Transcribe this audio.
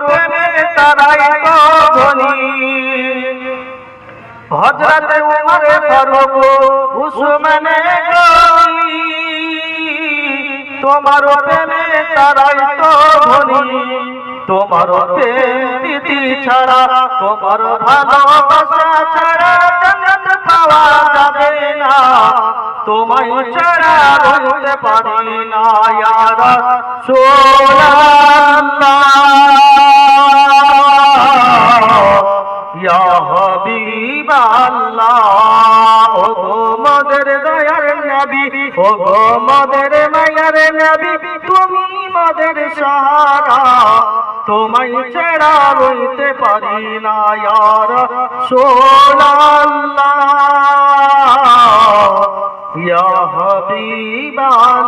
প্রেমে তারাই তো ধনী। হযরত উমর ফারুক উসমানে গনি, তোমার প্রেমে তারাই তো ধনী। তোমার প্রেম প্রীতি ছাড়া, তোমার ভালোবাসা ছাড়া জান্নাত পাওয়া যাবে না। তোমায় ছাড়া রইতে পারি না ইয়া রাসূলুল্লাহ, ইয়া হাবিবাল্লাহ। ও গো মোদের দয়ার নবী, ও গো মোদের মায়ার নবী, তুমি মোদের সাহারা। তোমায় ছাড়া রইতে পারি না ইয়া রাসূলুল্লাহ, ইয়া হাবিবাল্লাহ।